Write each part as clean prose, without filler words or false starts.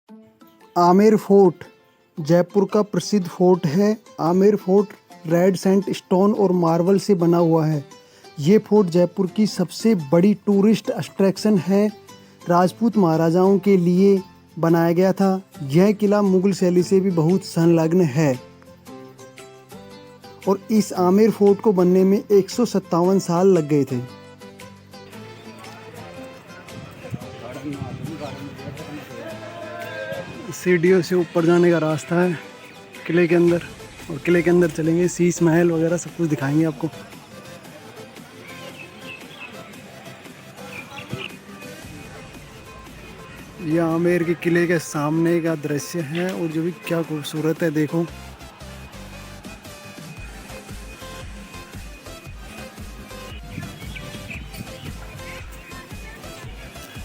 Amer fort Jaipur का प्रसिद्ध fort है। Amer fort red sand stone और मार्बल से बना हुआ है। ये फोर्ट जयपुर की सबसे बड़ी टूरिस्ट अट्रैक्शन है। राजपूत महाराजाओं के लिए बनाया गया था। यह किला मुगल शैली से भी बहुत संलग्न है और इस आमेर फोर्ट को बनने में 157 साल लग गए थे। सीढ़ियों से ऊपर जाने का रास्ता है किले के अंदर, और किले के अंदर चलेंगे, शीश महल वगैरह सब कुछ दिखाएंगे आपको। ये आमेर के किले के सामने का दृश्य है और जो भी क्या खूबसूरत है, देखो।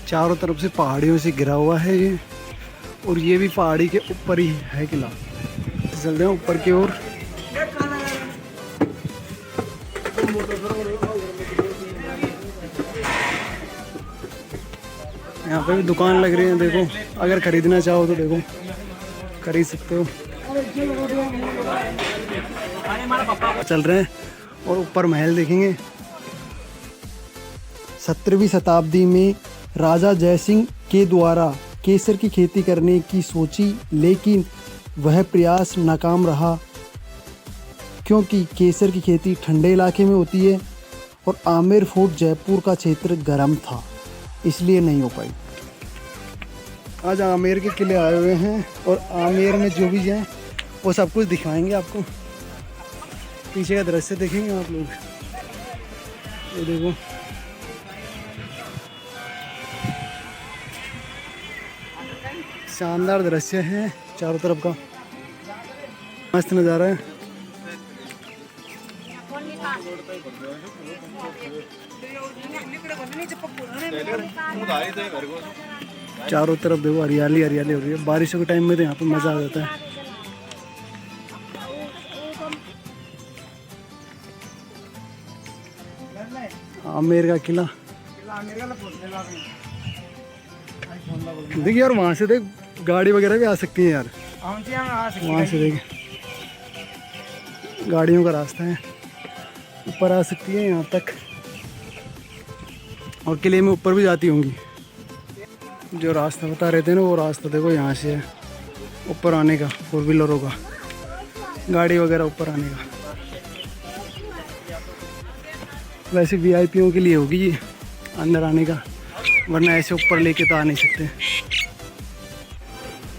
चारों तरफ से पहाड़ियों से घिरा हुआ है ये, और ये भी पहाड़ी के ऊपर ही है किला। चल रहे हैं ऊपर की ओर। यहाँ पे भी दुकान लग रही है, देखो। अगर खरीदना चाहो तो देखो खरीद सकते हो। चल रहे हैं और ऊपर महल देखेंगे। 17वीं शताब्दी में राजा जयसिंह के द्वारा केसर की खेती करने की सोची, लेकिन वह प्रयास नाकाम रहा क्योंकि केसर की खेती ठंडे इलाके में होती है और आमेर फोर्ट जयपुर का क्षेत्र गर्म था, इसलिए नहीं हो पाई। आज आमेर के किले आए हुए हैं और आमेर में जो भी है वो सब कुछ दिखाएंगे आपको। पीछे का दृश्य देखेंगे आप लोग, ये देखो। शानदार दृश्य है चारों तरफ का, मस्त नज़ारा है। चारों तरफ देखो हरियाली हरियाली हो रही है। बारिशों के टाइम में तो यहाँ पे मज़ा आ जाता है। आमेर का किला देखिए यार, वहाँ से देख गाड़ी वगैरह भी आ सकती है यार। वहाँ से देख गाड़ियों का रास्ता है, ऊपर आ सकती है यहाँ तक, और किले में ऊपर भी जाती होंगी। जो रास्ता बता रहे थे ना, वो रास्ता देखो यहाँ से है ऊपर आने का, 4 व्हीलरों का, गाड़ी वगैरह ऊपर आने का। वैसे वीआईपीओ के लिए होगी ये अंदर आने का, वरना ऐसे ऊपर लेके तो आ नहीं सकते।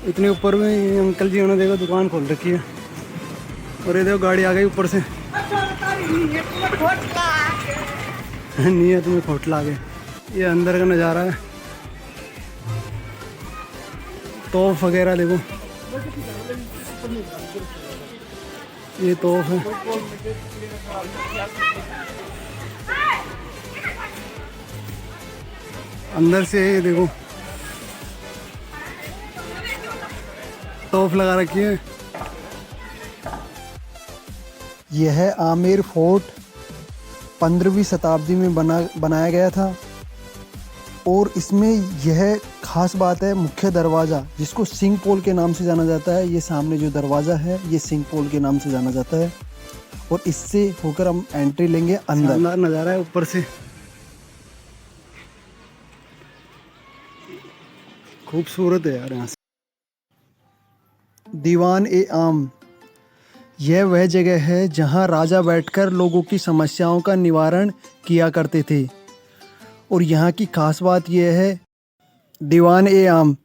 इतने ऊपर में अंकल जी ने देखो दुकान खोल रखी है, और ये देखो गाड़ी आ गई ऊपर से। नियत में खोटला आ गए। ये अंदर का नज़ारा है, तोफ वगैरह देखो, ये तोफ है। अंदर से ये देखो तोफ लगा रखी है। यह आमेर फोर्ट 15वीं शताब्दी में बनाया गया था, और इसमें यह खास बात है मुख्य दरवाज़ा, जिसको सिंह पोल के नाम से जाना जाता है। ये सामने जो दरवाज़ा है ये सिंह पोल के नाम से जाना जाता है, और इससे होकर हम एंट्री लेंगे अंदर। शानदार नज़ारा है ऊपर से, खूबसूरत है यार यहाँ से। दीवान ए आम, यह वह जगह है जहाँ राजा बैठकर लोगों की समस्याओं का निवारण किया करते थे, और यहाँ की खास बात यह है दीवान ए आम,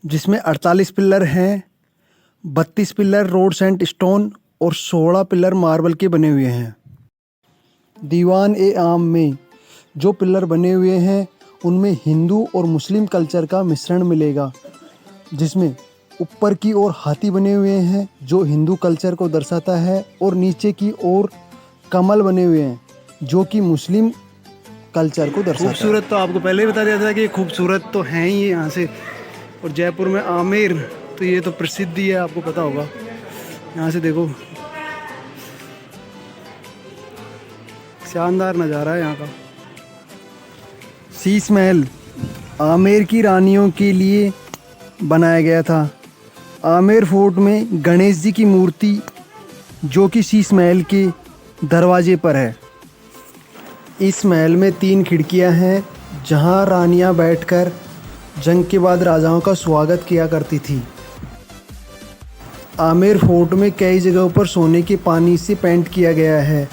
जिसमें 48 पिलर हैं, 32 पिलर रोड सैंड स्टोन और 16 पिलर मार्बल के बने हुए हैं। दीवान ए आम में जो पिलर बने हुए हैं उनमें हिंदू और मुस्लिम कल्चर का मिश्रण मिलेगा, जिसमें ऊपर की ओर हाथी बने हुए हैं जो हिंदू कल्चर को दर्शाता है, और नीचे की ओर कमल बने हुए हैं जो कि मुस्लिम कल्चर को दर्शाता है। खूबसूरत तो आपको पहले ही बता दिया था कि खूबसूरत तो हैं ही यहाँ से। और जयपुर में आमेर तो ये तो प्रसिद्ध ही है, आपको पता होगा। यहाँ से देखो शानदार नज़ारा है यहाँ का। शीश महल आमेर की रानियों के लिए बनाया गया था। आमेर फोर्ट में गणेश जी की मूर्ति जो कि शीश महल के दरवाजे पर है। इस महल में 3 खिड़कियां हैं जहां रानियां बैठकर जंग के बाद राजाओं का स्वागत किया करती थी। आमेर फोर्ट में कई जगहों पर सोने के पानी से पेंट किया गया है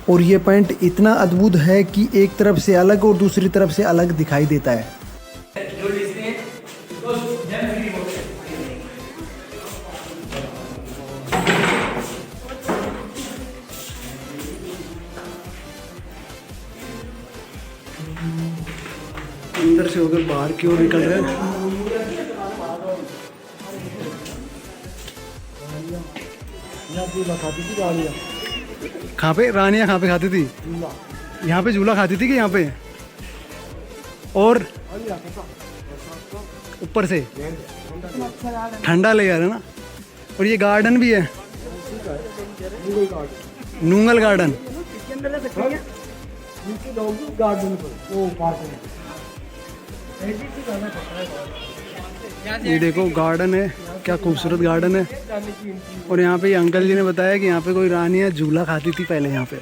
और ये पेंट इतना अद्भुत है कि एक तरफ से अलग और दूसरी तरफ से अलग दिखाई देता है। अंदर से होकर बाहर की ओर निकल रहे हैं। कहाँ पे रानियाँ कहाँ पे खाती थी? यहाँ पे झूला खाती थी कि यहाँ पे? और ऊपर से ठंडा ले जा रहे ना। और ये गार्डन भी है, नूंगल गार्डन। ये देखो गार्डन है, क्या खूबसूरत गार्डन है। और यहाँ पे अंकल जी ने बताया कि यहाँ पे कोई रानियाँ झूला खाती थी पहले यहाँ पे।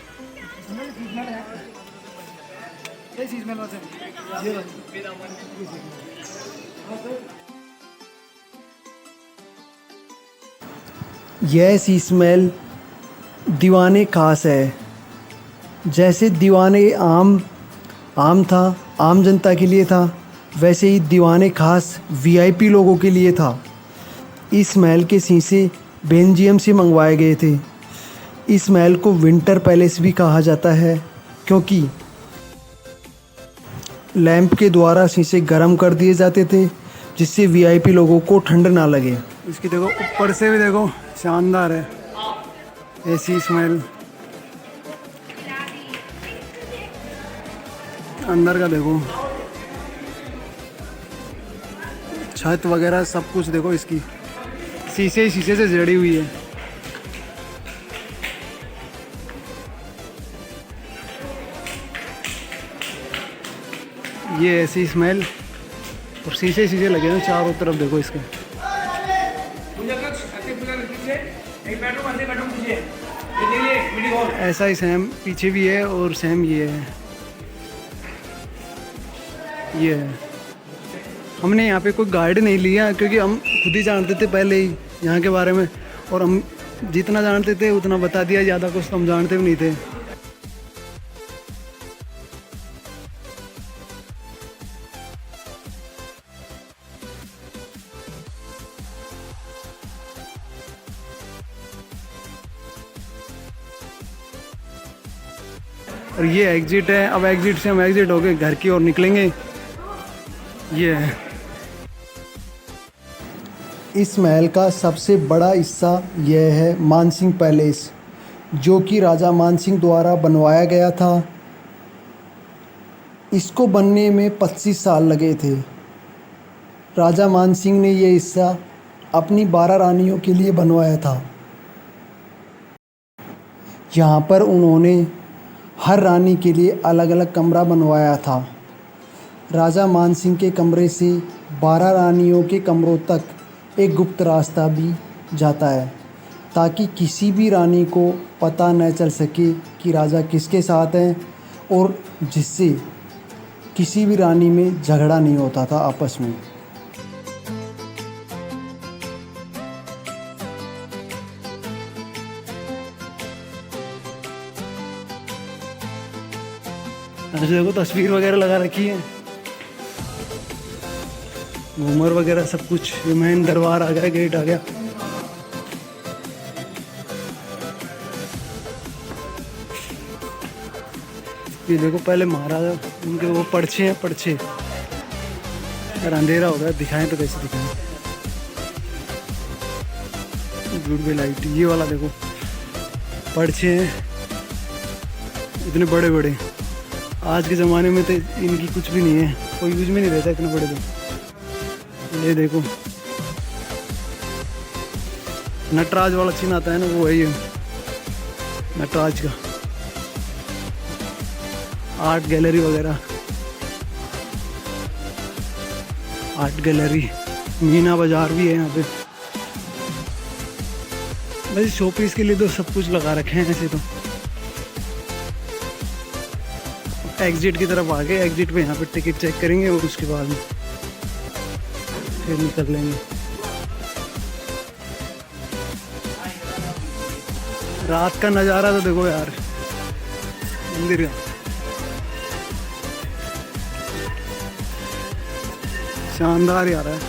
यह शीश महल दीवाने खास है। जैसे दीवाने आम था, आम जनता के लिए था, वैसे ही दीवाने खास वीआईपी लोगों के लिए था। इस महल के शीशे बेल्जियम से मंगवाए गए थे। इस महल को विंटर पैलेस भी कहा जाता है क्योंकि लैंप के द्वारा शीशे गर्म कर दिए जाते थे जिससे वीआईपी लोगों को ठंड ना लगे। इसकी देखो ऊपर से भी देखो, शानदार है ये शीश महल। अंदर का देखो, छत वगैरह सब कुछ देखो, इसकी शीशे ही शीशे से जड़ी हुई है। ये ऐसी स्मेल और शीशे शीशे लगे हैं चारों तरफ। देखो इसके ऐसा ही सेम पीछे भी है और सेम ये है। ये है। हमने यहाँ पे कोई गाइड नहीं लिया क्योंकि हम खुद ही जानते थे पहले ही यहाँ के बारे में, और हम जितना जानते थे उतना बता दिया, ज़्यादा कुछ तो हम जानते भी नहीं थे। और ये एग्जिट है। अब एग्जिट से हम एग्जिट हो गए घर की ओर निकलेंगे। ये है। इस महल का सबसे बड़ा हिस्सा यह है मानसिंह पैलेस, जो कि राजा मानसिंह द्वारा बनवाया गया था। इसको बनने में 25 साल लगे थे। राजा मानसिंह ने यह हिस्सा अपनी 12 रानियों के लिए बनवाया था। यहाँ पर उन्होंने हर रानी के लिए अलग अलग कमरा बनवाया था। राजा मानसिंह के कमरे से 12 रानियों के कमरों तक एक गुप्त रास्ता भी जाता है ताकि किसी भी रानी को पता न चल सके कि राजा किसके साथ हैं, और जिससे किसी भी रानी में झगड़ा नहीं होता था आपस में। देखो तस्वीर वगैरह लगा रखी है, घूमर वगैरह सब कुछ। ये मेन दरबार आ गया, गेट आ गया। ये देखो पहले महाराजा उनके वो पर्चे हैं, पर्चे। यार अंधेरा हो गया, दिखाएं तो कैसे दिखाएं। गुड बे लाइट, ये वाला देखो पर्चे हैं इतने बड़े बड़े। आज के ज़माने में तो इनकी कुछ भी नहीं है, कोई यूज में नहीं रहता इतने बड़े तो। ये देखो नटराज वाला चिन्ह आता है ना, वो है ये नटराज का। आर्ट गैलरी वगैरह, आर्ट गैलरी मीना बाजार भी है यहाँ पे। वैसे शो पीस के लिए तो सब कुछ लगा रखे हैं ऐसे तो। एग्जिट की तरफ आ गए। एग्जिट पे यहाँ पे टिकट चेक करेंगे और उसके बाद में फिर निकल लेंगे। रात का नज़ारा तो देखो यार मंदिर का, शानदार यार है।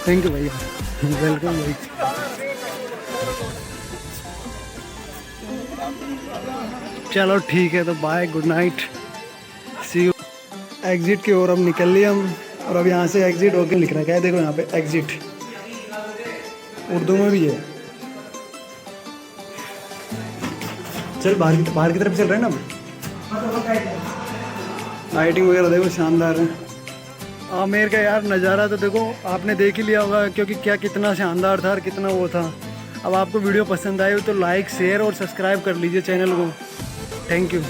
थैंक यू भैया, वेलकम भाई। चलो ठीक है, तो bye, good night, see you. Exit की ओर अब निकल लिए हम, और अब यहाँ से एग्जिट होकर लिख रहा है, देखो यहाँ पे एग्जिट उर्दू में भी है। चल बाहर की तरफ चल रहे हैं ना। लाइटिंग वगैरह देखो शानदार है। आमेर का यार नज़ारा तो देखो आपने देख ही लिया होगा, क्योंकि क्या कितना शानदार था और कितना वो था। अब आपको वीडियो पसंद आई हो तो लाइक शेयर और सब्सक्राइब कर लीजिए चैनल को। Thank you.